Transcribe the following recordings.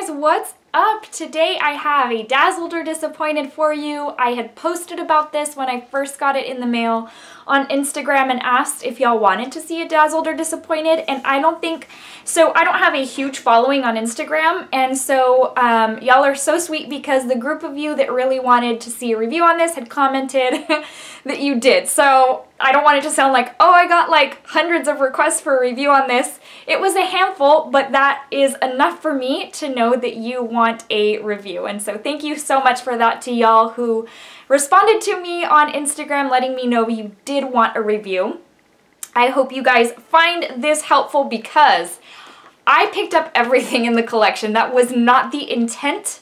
guys, what's up? Today I have a Dazzled or Disappointed for you. I had posted about this when I first got it in the mail on Instagram and asked if y'all wanted to see a Dazzled or Disappointed, and I don't have a huge following on Instagram, and so y'all are so sweet because the group of you that really wanted to see a review on this had commented that you did. So I don't want it to sound like, oh, I got like hundreds of requests for a review on this. It was a handful, but that is enough for me to know that you want a review. And so thank you so much for that to y'all who responded to me on Instagram letting me know you did want a review. I hope you guys find this helpful because I picked up everything in the collection. That was not the intent,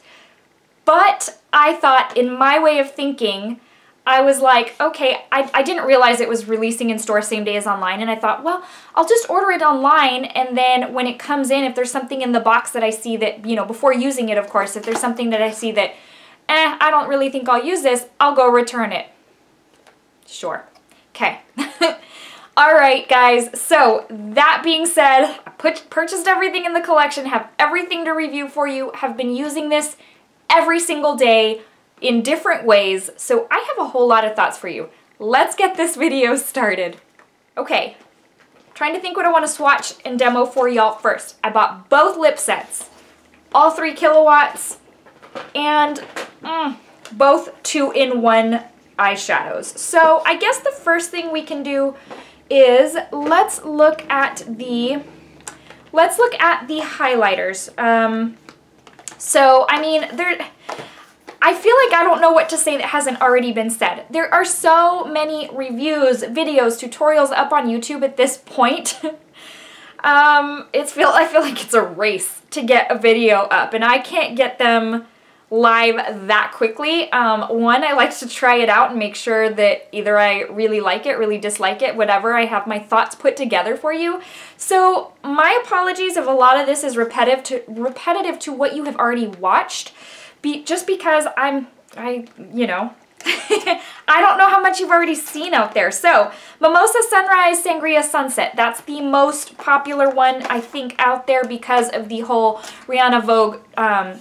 but I thought in my way of thinking, I was like, okay, I didn't realize it was releasing in store same day as online, and I thought, well, I'll just order it online, and then when it comes in, if there's something in the box that I see that, you know, before using it, of course, if there's something that I see that, I don't really think I'll use this, I'll go return it. Sure. Okay. Alright, guys, so that being said, I purchased everything in the collection, have everything to review for you, have been using this every single day, in different ways, so I have a whole lot of thoughts for you. Let's get this video started. Okay, trying to think what I want to swatch and demo for y'all first. I bought both lip sets, all 3 kilowatts, and both 2-in-1 eyeshadows. So I guess the first thing we can do is let's look at the highlighters. So I mean, I feel like I don't know what to say that hasn't already been said. There are so many reviews, videos, tutorials up on YouTube at this point. I feel like it's a race to get a video up, and I can't get them live that quickly. One, I like to try it out and make sure that either I really like it, really dislike it, whatever. I have my thoughts put together for you. So my apologies if a lot of this is repetitive to what you have already watched. Just because you know, I don't know how much you've already seen out there. So, Mimosa Sunrise, Sangria Sunset. That's the most popular one, I think, out there because of the whole Rihanna Vogue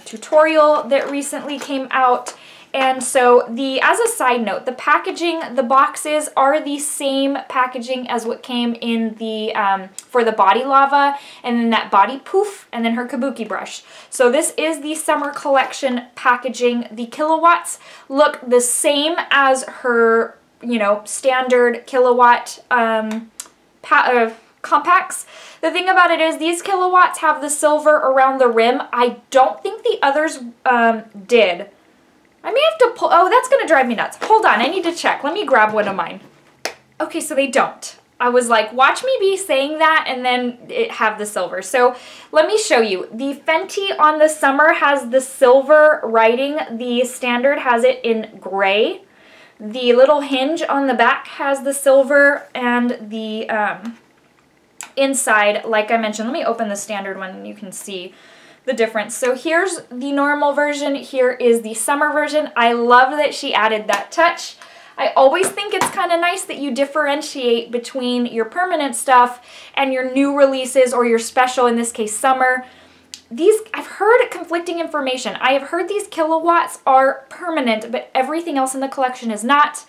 tutorial that recently came out. And so, as a side note, the packaging, the boxes are the same packaging as what came in the, for the Body Lava, and then that Body Poof, and then her Kabuki brush. So this is the summer collection packaging. The kilowatts look the same as her, you know, standard kilowatt compacts. The thing about it is these kilowatts have the silver around the rim. I don't think the others did. I may have to pull, oh, that's gonna drive me nuts. Hold on, I need to check. Let me grab one of mine. Okay, so they don't. I was like, watch me be saying that and then it have the silver. So let me show you. The Fenty on the summer has the silver writing. The standard has it in gray. The little hinge on the back has the silver, and the inside, like I mentioned, let me open the standard one and you can see the difference. So here's the normal version, here is the summer version. I love that she added that touch. I always think it's kind of nice that you differentiate between your permanent stuff and your new releases or your special, in this case summer. I've heard conflicting information. I have heard these kilowatts are permanent, but everything else in the collection is not.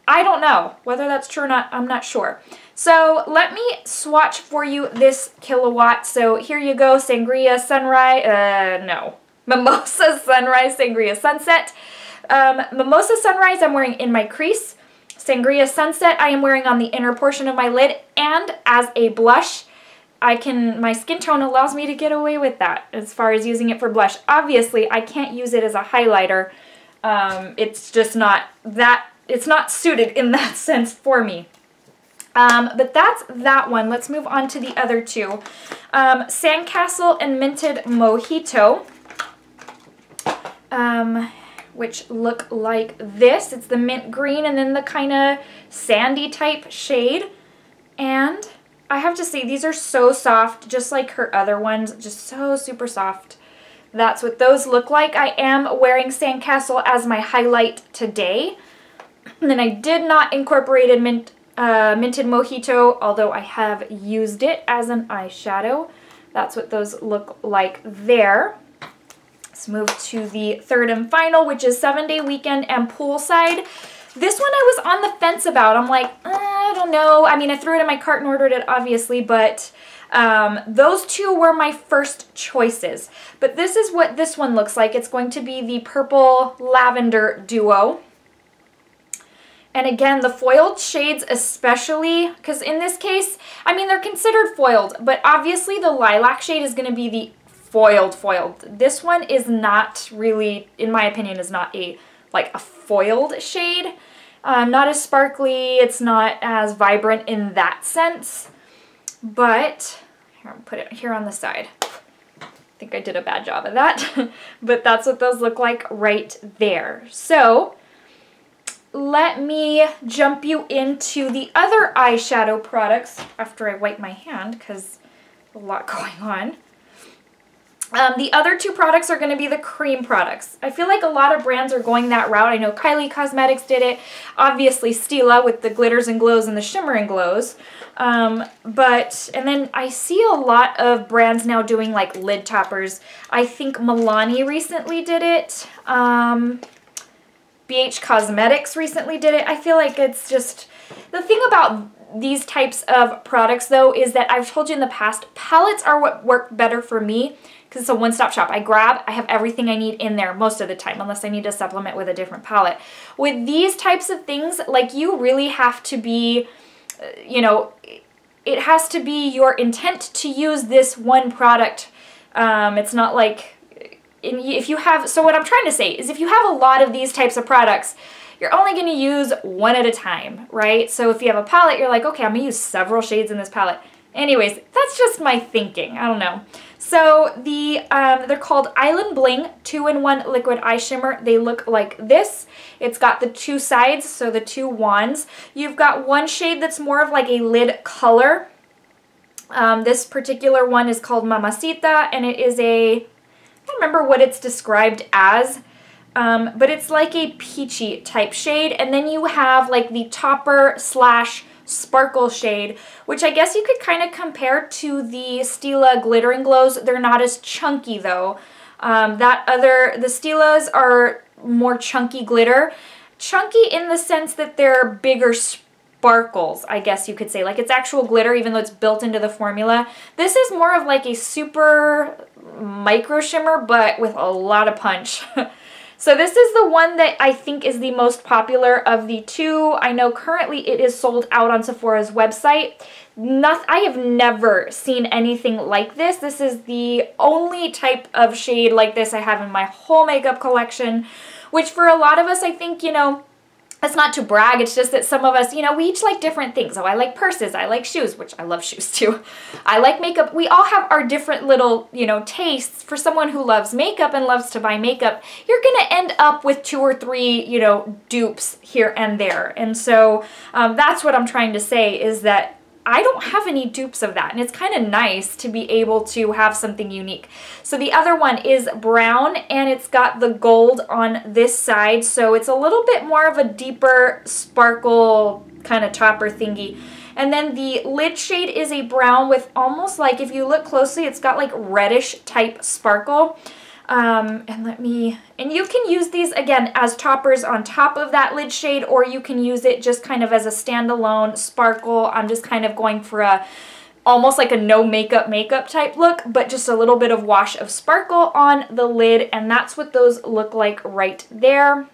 I don't know whether that's true or not, I'm not sure. So let me swatch for you this kilowatt. So here you go, Sangria Sunrise, Mimosa Sunrise, Sangria Sunset. Mimosa Sunrise I'm wearing in my crease. Sangria Sunset I am wearing on the inner portion of my lid, and as a blush, my skin tone allows me to get away with that as far as using it for blush. Obviously, I can't use it as a highlighter. It's just not that. It's not suited in that sense for me. But that's that one. Let's move on to the other two. Sandcastle and Minted Mojito, which look like this. It's the mint green and then the kind of sandy type shade. And I have to say, these are so soft, just like her other ones, just so super soft. That's what those look like. I am wearing Sandcastle as my highlight today. And then I did not incorporate Minted Mojito, although I have used it as an eyeshadow. That's what those look like there. Let's move to the third and final, which is 7-Day Weekend and Poolside. This one I was on the fence about. I'm like, I don't know. I mean, I threw it in my cart and ordered it, obviously, but those two were my first choices. But this is what this one looks like. It's going to be the Purple Lavender Duo. And again, the foiled shades especially, because in this case, I mean, they're considered foiled, but obviously the lilac shade is going to be the foiled. This one is not really, in my opinion, is not like a foiled shade. Not as sparkly, it's not as vibrant in that sense. But, here, I'll put it here on the side. I think I did a bad job of that. But that's what those look like right there. So, let me jump you into the other eyeshadow products after I wipe my hand because a lot going on. The other two products are going to be the cream products. I feel like a lot of brands are going that route. I know Kylie Cosmetics did it. Obviously Stila with the glitters and glows and the shimmer and glows. And then I see a lot of brands now doing like lid toppers. I think Milani recently did it. BH Cosmetics recently did it. I feel like it's just, the thing about these types of products though is that I've told you in the past, palettes are what work better for me because it's a one-stop shop. I have everything I need in there most of the time unless I need to supplement with a different palette. With these types of things, like you really have to be, you know, it has to be your intent to use this one product. It's not like, if you have, so what I'm trying to say is if you have a lot of these types of products, you're only going to use one at a time, right? So if you have a palette, you're like, okay, I'm going to use several shades in this palette. Anyways, that's just my thinking. I don't know. So they're called Island Bling 2-in-1 Liquid Eye Shimmer. They look like this. It's got the two sides, so the two wands. You've got one shade that's more of like a lid color. This particular one is called Mamacita, and it is a, I don't remember what it's described as, but it's like a peachy type shade. And then you have like the topper slash sparkle shade, which I guess you could kind of compare to the Stila Glitter and Glows. They're not as chunky though. The Stilas are more chunky glitter. Chunky in the sense that they're bigger sparkles, I guess you could say. Like it's actual glitter even though it's built into the formula. This is more of like a super micro shimmer but with a lot of punch. So this is the one that I think is the most popular of the two. I know currently it is sold out on Sephora's website. I have never seen anything like this. This is the only type of shade like this I have in my whole makeup collection, which for a lot of us, I think, you know, it's not to brag, it's just that some of us, you know, we each like different things. Oh, I like purses, I like shoes, which I love shoes too. I like makeup. We all have our different little, you know, tastes. For someone who loves makeup and loves to buy makeup, you're gonna end up with 2 or 3, you know, dupes here and there. And so that's what I'm trying to say is that I don't have any dupes of that, and it's kind of nice to be able to have something unique. So the other one is brown, and it's got the gold on this side, so it's a little bit more of a deeper sparkle kind of topper thingy. And then the lid shade is a brown with almost like, if you look closely, it's got like reddish type sparkle. And you can use these again as toppers on top of that lid shade, or you can use it just kind of as a standalone sparkle. I'm just kind of going for a almost like a no makeup type look, but just a little bit of wash of sparkle on the lid, and that's what those look like right there.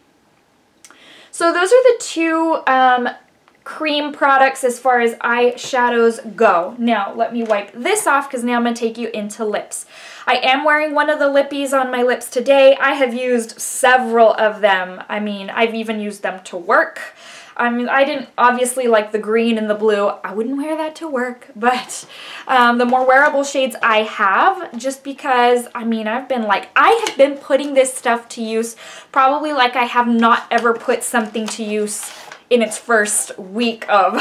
So those are the two cream products as far as eyeshadows go. Now let me wipe this off because now I'm going to take you into lips. I am wearing one of the lippies on my lips today. I have used several of them. I mean, I've even used them to work. I mean, I didn't obviously like the green and the blue. I wouldn't wear that to work, but the more wearable shades I have, just because, I mean, I have been putting this stuff to use probably like I have not ever put something to use in its first week of,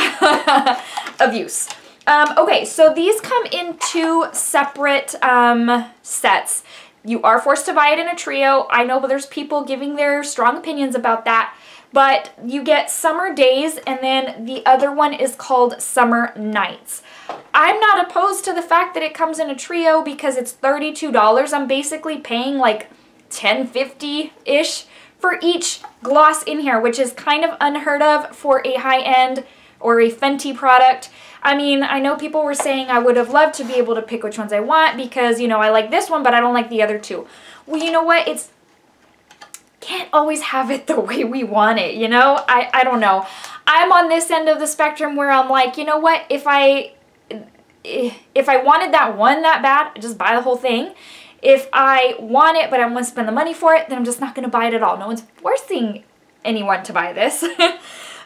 of use. Okay, so these come in 2 separate sets. You are forced to buy it in a trio. I know, but there's people giving their strong opinions about that. But you get Summer Days, and then the other one is called Summer Nights. I'm not opposed to the fact that it comes in a trio because it's $32. I'm basically paying like $10.50-ish for each gloss in here, which is kind of unheard of for a high-end or a Fenty product. I mean, I know people were saying I would have loved to be able to pick which ones I want because, you know, I like this one, but I don't like the other two. Well, you know what? It's can't always have it the way we want it, you know? I don't know. I'm on this end of the spectrum where I'm like, you know what? If I wanted that one that bad, I'd just buy the whole thing. If I want it, but I want to spend the money for it, then I'm just not going to buy it at all. No one's forcing anyone to buy this.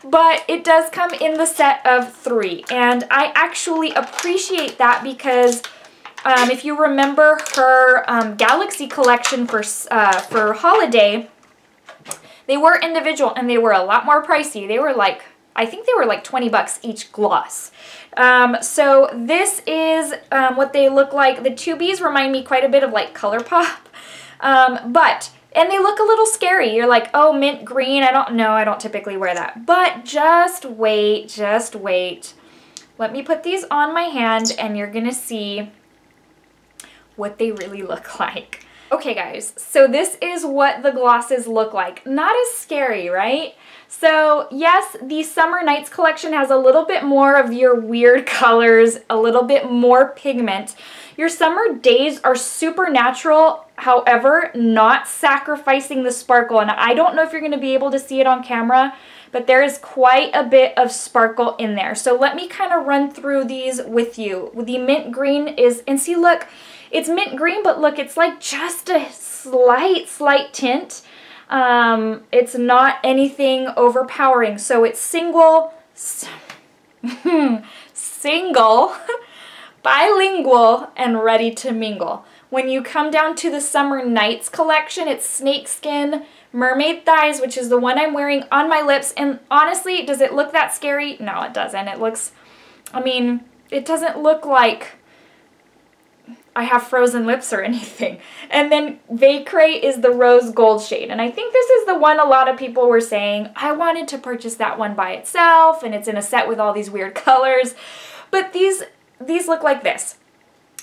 But it does come in the set of 3, and I actually appreciate that because if you remember her Galaxy collection for holiday, they were individual and they were a lot more pricey. They were like, I think they were like 20 bucks each gloss. So this is what they look like. The 2Bs remind me quite a bit of like ColourPop, and they look a little scary. You're like, oh, mint green. I don't know. I don't typically wear that. But just wait, just wait. Let me put these on my hand and you're going to see what they really look like. Okay, guys, so this is what the glosses look like. Not as scary, right? So yes, the Summer Nights collection has a little bit more of your weird colors, a little bit more pigment. Your Summer Days are super natural, however, not sacrificing the sparkle. And I don't know if you're going to be able to see it on camera, but there is quite a bit of sparkle in there. So let me kind of run through these with you. The mint green is, and see, look, it's mint green, but look, it's like just a slight tint. It's not anything overpowering. So it's single, bilingual, and ready to mingle. When you come down to the Summer Nights collection, it's snakeskin, mermaid thighs, which is the one I'm wearing on my lips. And honestly, does it look that scary? No, it doesn't. It looks, I mean, it doesn't look like I have frozen lips or anything. And then Vacray is the rose gold shade. And I think this is the one a lot of people were saying, I wanted to purchase that one by itself, and it's in a set with all these weird colors. But these look like this.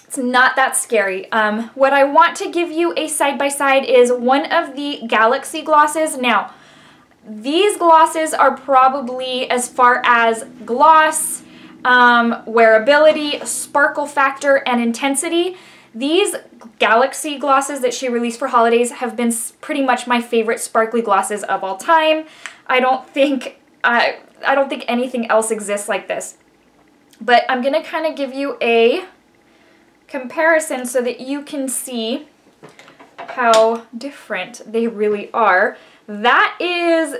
It's not that scary. What I want to give you a side-by-side is one of the Galaxy glosses. Now, these glosses are probably, as far as gloss, wearability, sparkle factor, and intensity, these Galaxy glosses that she released for holidays have been pretty much my favorite sparkly glosses of all time. I don't think anything else exists like this. But I'm going to kind of give you a comparison so that you can see how different they really are. That is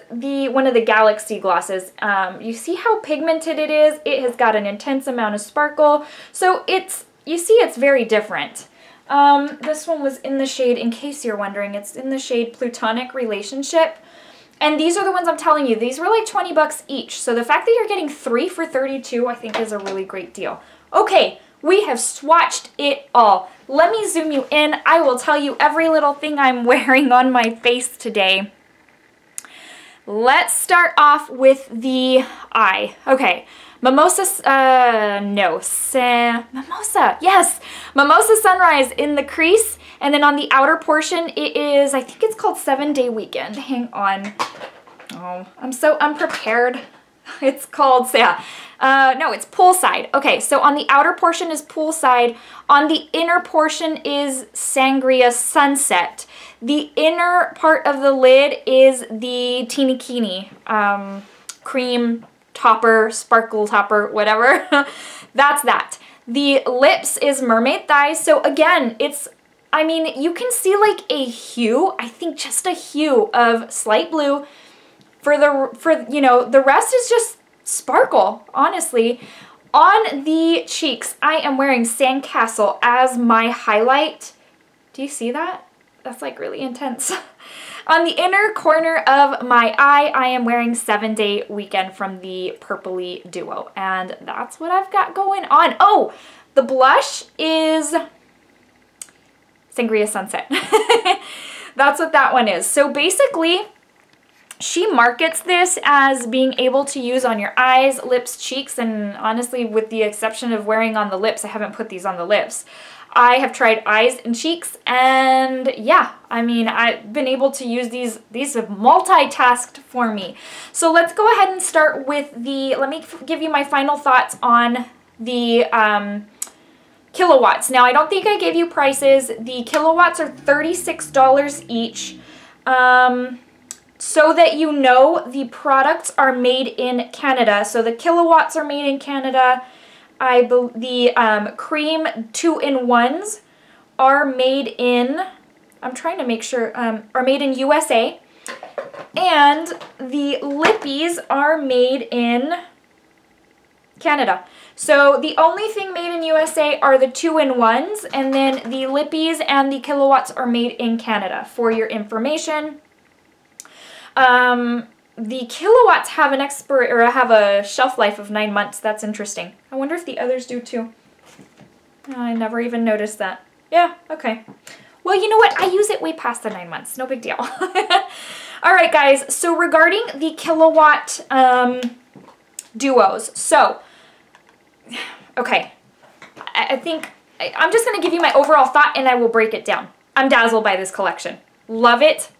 one of the Galaxy glosses. You see how pigmented it is? It has got an intense amount of sparkle. So you see it's very different. This one was in the shade, in case you're wondering, it's in the shade Plutonic Relationship. And these are the ones I'm telling you. These were like 20 bucks each. So the fact that you're getting 3 for $32, I think is a really great deal. Okay, we have swatched it all. Let me zoom you in. I will tell you every little thing I'm wearing on my face today. Let's start off with the eye. Okay, Mimosa, Mimosa, yes! Mimosa Sunrise in the crease, and then on the outer portion it is, I think it's called 7-Day Weekend. Hang on. Oh, I'm so unprepared. It's called, no, it's Poolside. Okay, so on the outer portion is Poolside. On the inner portion is Sangria Sunset. The inner part of the lid is the Tini Kini cream topper, sparkle topper, whatever. That's that. The lips is Mermaid Thighs. So again, it's, I mean, you can see like a hue, I think just a hue of slight blue. You know, the rest is just sparkle, honestly. On the cheeks, I am wearing Sandcastle as my highlight. Do you see that? That's like really intense. On the inner corner of my eye, I am wearing 7-Day Weekend from the Purpley Duo. And that's what I've got going on. Oh, the blush is Sangria Sunset. That's what that one is. So basically, she markets this as being able to use on your eyes, lips, cheeks, and honestly, with the exception of wearing on the lips, I haven't put these on the lips. I have tried eyes and cheeks, and yeah, I mean, I've been able to use these have multitasked for me. So let's go ahead and start with let me give you my final thoughts on the Killawatts. Now, I don't think I gave you prices. The Killawatts are $36 each. So that you know, the products are made in Canada. So the Killawatts are made in Canada. The cream 2-in-1s are made in, I'm trying to make sure, are made in USA. And the lippies are made in Canada. So the only thing made in USA are the 2-in-1s, and then the lippies and the Killawatts are made in Canada, for your information. The Killawatts have have a shelf life of 9 months. That's interesting. I wonder if the others do too. Oh, I never even noticed that. Yeah, okay. Well, you know what? I use it way past the 9 months. No big deal. All right, guys. So regarding the Killawatt duos. So, okay. I think I'm just going to give you my overall thought and I will break it down. I'm dazzled by this collection. Love it.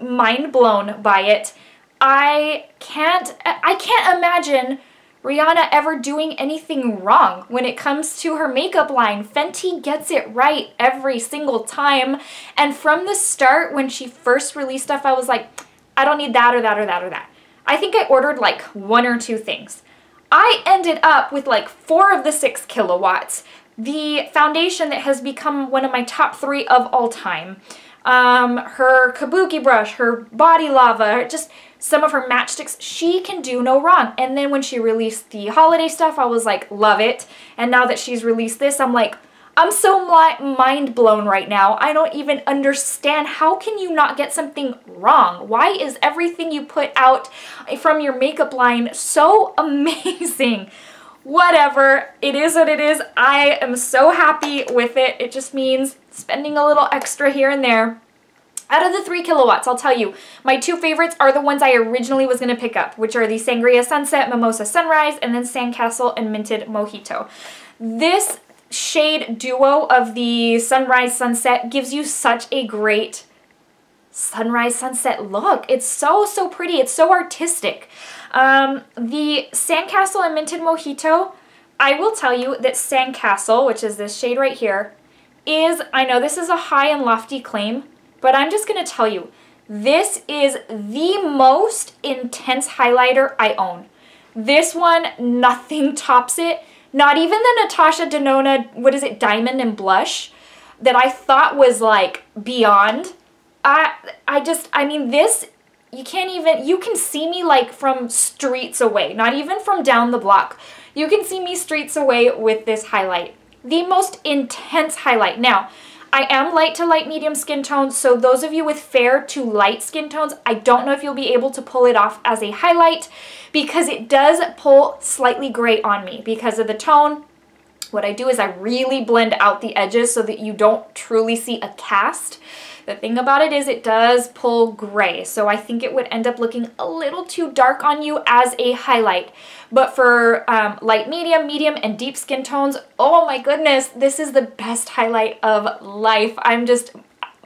Mind blown by it. I can't imagine Rihanna ever doing anything wrong when it comes to her makeup line. Fenty gets it right every single time. And from the start, when she first released stuff, I was like, I don't need that or that or that or that. I think I ordered like 1 or 2 things. I ended up with like 4 of the 6 Killawatts. The foundation that has become one of my top 3 of all time. Her kabuki brush, her body lava, just some of her matchsticks, she can do no wrong. And then when she released the holiday stuff, I was like, love it. And now that she's released this, I'm like, I'm so mind blown right now. I don't even understand. How can you not get something wrong? Why is everything you put out from your makeup line so amazing? Whatever, it is what it is. I am so happy with it. It just means spending a little extra here and there. Out of the 3 Killawatts, I'll tell you, my 2 favorites are the ones I originally was going to pick up, which are the Sangria Sunset, Mimosa Sunrise, and then Sandcastle and Minted Mojito. This shade duo of the Sunrise Sunset gives you such a great sunrise sunset look. It's so, so pretty. It's so artistic. The Sandcastle and Minted Mojito, I will tell you that Sandcastle, which is this shade right here, I know this is a high and lofty claim, but I'm just going to tell you, this is the most intense highlighter I own. This one, nothing tops it. Not even the Natasha Denona, what is it, Diamond and Blush, that I thought was like beyond. I mean, this, you can see me like from streets away, not even from down the block. You can see me streets away with this highlight. The most intense highlight. Now, I am light to light medium skin tones, so those of you with fair to light skin tones, I don't know if you'll be able to pull it off as a highlight because it does pull slightly gray on me because of the tone. What I do is I really blend out the edges so that you don't truly see a cast. The thing about it is it does pull gray, so I think it would end up looking a little too dark on you as a highlight. But for light, medium, and deep skin tones, oh my goodness, this is the best highlight of life. I'm just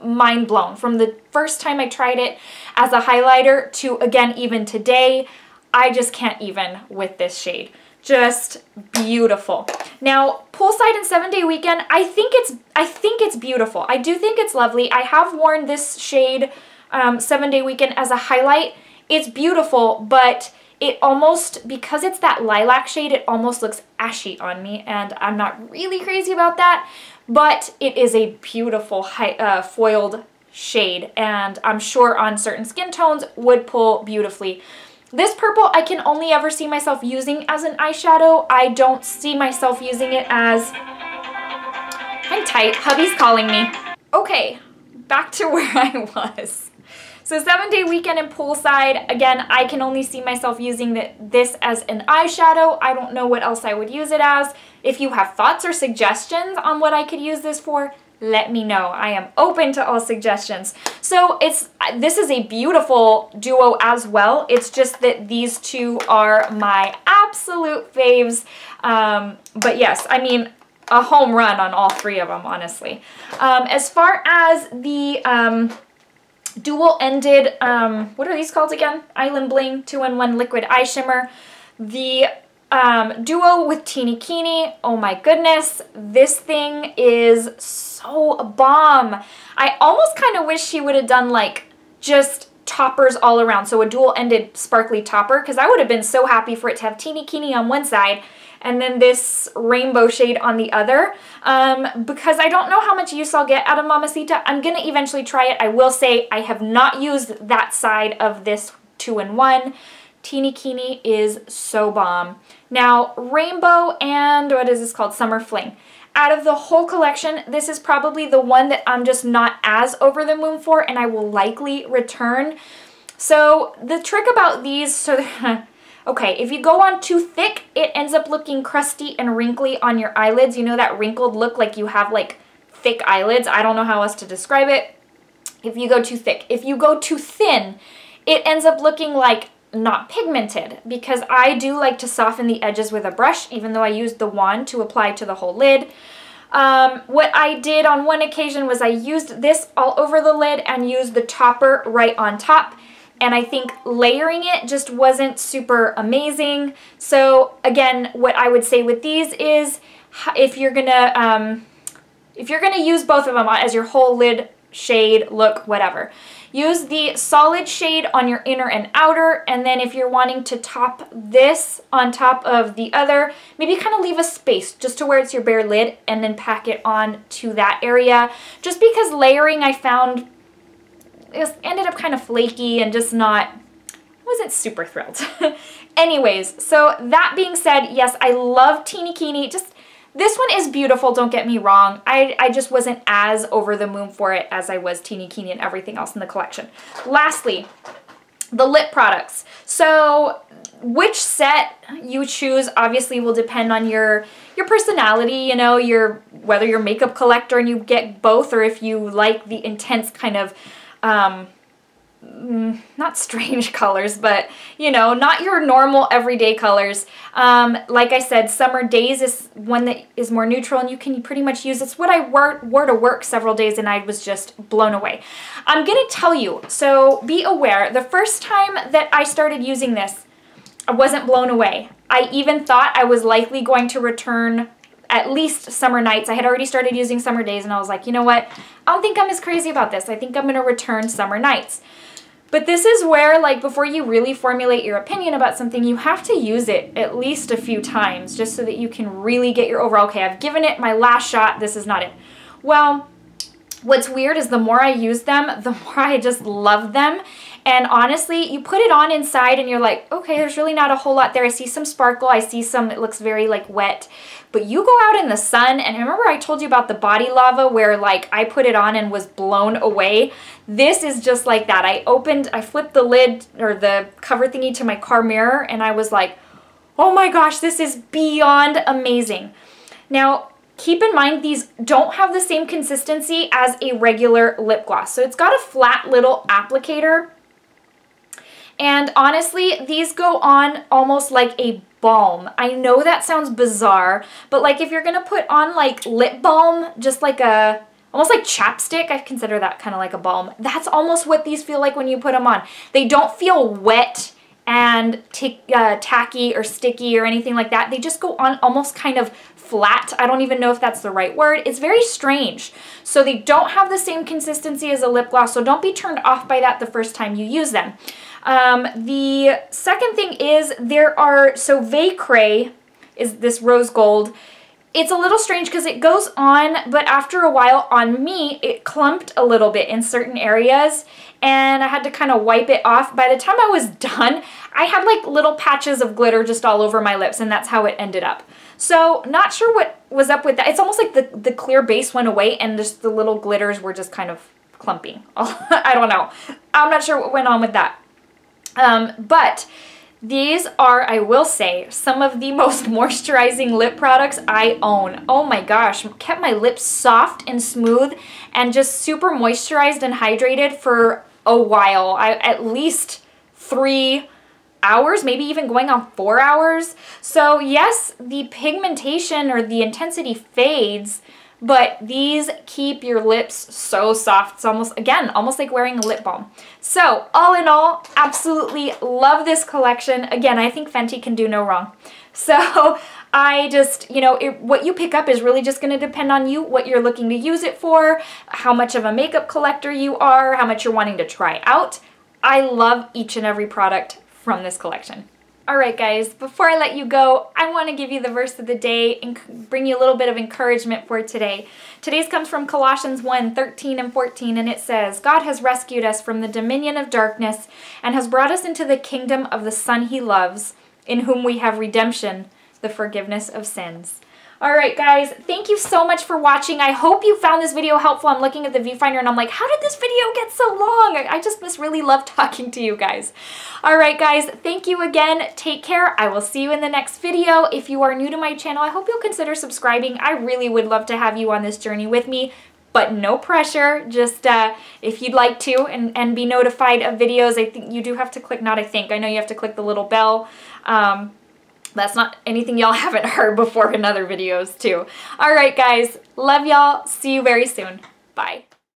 mind blown. From the first time I tried it as a highlighter to, again, even today, I just can't even with this shade. Just beautiful. Now, Poolside and 7-Day Weekend, I think it's beautiful. I do think it's lovely. I have worn this shade 7-Day Weekend as a highlight. It's beautiful, but it almost, because it's that lilac shade, it almost looks ashy on me, and I'm not really crazy about that, but it is a beautiful foiled shade, and I'm sure on certain skin tones would pull beautifully. This purple I can only ever see myself using as an eyeshadow. I don't see myself using it as... I'm tight. Hubby's calling me. Okay, back to where I was. So 7-Day Weekend and Poolside, again, I can only see myself using this as an eyeshadow. I don't know what else I would use it as. If you have thoughts or suggestions on what I could use this for, let me know. I am open to all suggestions. So this is a beautiful duo as well. It's just that these 2 are my absolute faves. But yes, I mean, a home run on all three of them, honestly. As far as the dual-ended, what are these called again? Island Bling 2-in-1 Liquid Eye Shimmer. The duo with Kini. Oh my goodness, this thing is so bomb. I almost kind of wish she would have done like just toppers all around, so a dual-ended sparkly topper, because I would have been so happy for it to have Kini on one side and then this rainbow shade on the other. Because I don't know how much use I'll get out of Mamacita. I'm gonna eventually try it. I will say I have not used that side of this 2-in-1. Kini is so bomb. Now, Rainbow and what is this called? Summer Fling. Out of the whole collection, this is probably the one that I'm just not as over the moon for, and I will likely return. So the trick about these, okay, if you go on too thick, it ends up looking crusty and wrinkly on your eyelids. You know that wrinkled look like you have like thick eyelids? I don't know how else to describe it. If you go too thick. If you go too thin, it ends up looking like not pigmented, because I do like to soften the edges with a brush, even though I used the wand to apply to the whole lid. What I did on one occasion was I used this all over the lid and used the topper right on top, and I think layering it just wasn't super amazing. So again, what I would say with these is if you're gonna use both of them as your whole lid shade, look, whatever, use the solid shade on your inner and outer, and then if you're wanting to top this on top of the other, maybe kind of leave a space just to where it's your bare lid and then pack it on to that area. Just because layering, I found, it ended up kind of flaky and just wasn't super thrilled. Anyways, so that being said, yes, I love Kini. Just this one is beautiful, don't get me wrong. I just wasn't as over the moon for it as I was Kini and everything else in the collection. Lastly, the lip products. So which set you choose obviously will depend on your personality, you know, whether you're a makeup collector and you get both, or if you like the intense kind of not strange colors, but you know, not your normal everyday colors. Like I said, Summer Daze is one that is more neutral and you can pretty much use. It's what I wore to work several days and I was just blown away. I'm gonna tell you, so be aware, the first time that I started using this, I wasn't blown away. I even thought I was likely going to return at least Summer Nights. I had already started using Summer Daze and I was like, you know what? I don't think I'm as crazy about this. I think I'm gonna return Summer Nights. But this is where, like, before you really formulate your opinion about something, you have to use it at least a few times just so that you can really get your overall, okay, I've given it my last shot, this is not it. Well, what's weird is the more I use them, the more I just love them. And honestly, you put it on inside and you're like, okay, there's really not a whole lot there. I see some sparkle, I see some, it looks very like wet. But you go out in the sun, and remember I told you about the body lava where like I put it on and was blown away? This is just like that. I flipped the lid or the cover thingy to my car mirror and I was like, oh my gosh, this is beyond amazing. Now, keep in mind these don't have the same consistency as a regular lip gloss. So it's got a flat little applicator. And honestly, these go on almost like a balm. I know that sounds bizarre, but like if you're gonna put on like lip balm, just like almost like chapstick, I consider that kind of like a balm. That's almost what these feel like when you put them on. They don't feel wet and tacky or sticky or anything like that. They just go on almost kind of flat. I don't even know if that's the right word. It's very strange. So they don't have the same consistency as a lip gloss, so don't be turned off by that the first time you use them. The second thing is so Vacray is this rose gold. It's a little strange because it goes on, but after a while on me, it clumped a little bit in certain areas and I had to kind of wipe it off. By the time I was done, I had like little patches of glitter just all over my lips and that's how it ended up. So not sure what was up with that. It's almost like the clear base went away and just the little glitters were just kind of clumping. I don't know. I'm not sure what went on with that. But these are, I will say, some of the most moisturizing lip products I own. Oh my gosh, kept my lips soft and smooth and just super moisturized and hydrated for a while. At least 3, hours, maybe even going on 4 hours. So yes, the pigmentation or the intensity fades, but these keep your lips so soft. It's almost, again, almost like wearing a lip balm. So all in all, absolutely love this collection. Again, I think Fenty can do no wrong. So I just, you know, what you pick up is really just going to depend on you, what you're looking to use it for, how much of a makeup collector you are, how much you're wanting to try out. I love each and every product from this collection. Alright guys, before I let you go, I want to give you the verse of the day and bring you a little bit of encouragement for today. Today's comes from Colossians 1:13 and 14, and it says, God has rescued us from the dominion of darkness and has brought us into the kingdom of the Son he loves, in whom we have redemption, the forgiveness of sins. Alright guys, thank you so much for watching. I hope you found this video helpful. I'm looking at the viewfinder and I'm like, how did this video get so long? I just must really love talking to you guys. Alright guys, thank you again. Take care. I will see you in the next video. If you are new to my channel, I hope you'll consider subscribing. I really would love to have you on this journey with me, but no pressure. Just if you'd like to and be notified of videos, I think you do have to click, I know you have to click the little bell. That's not anything y'all haven't heard before in other videos too. Alright guys, love y'all. See you very soon. Bye.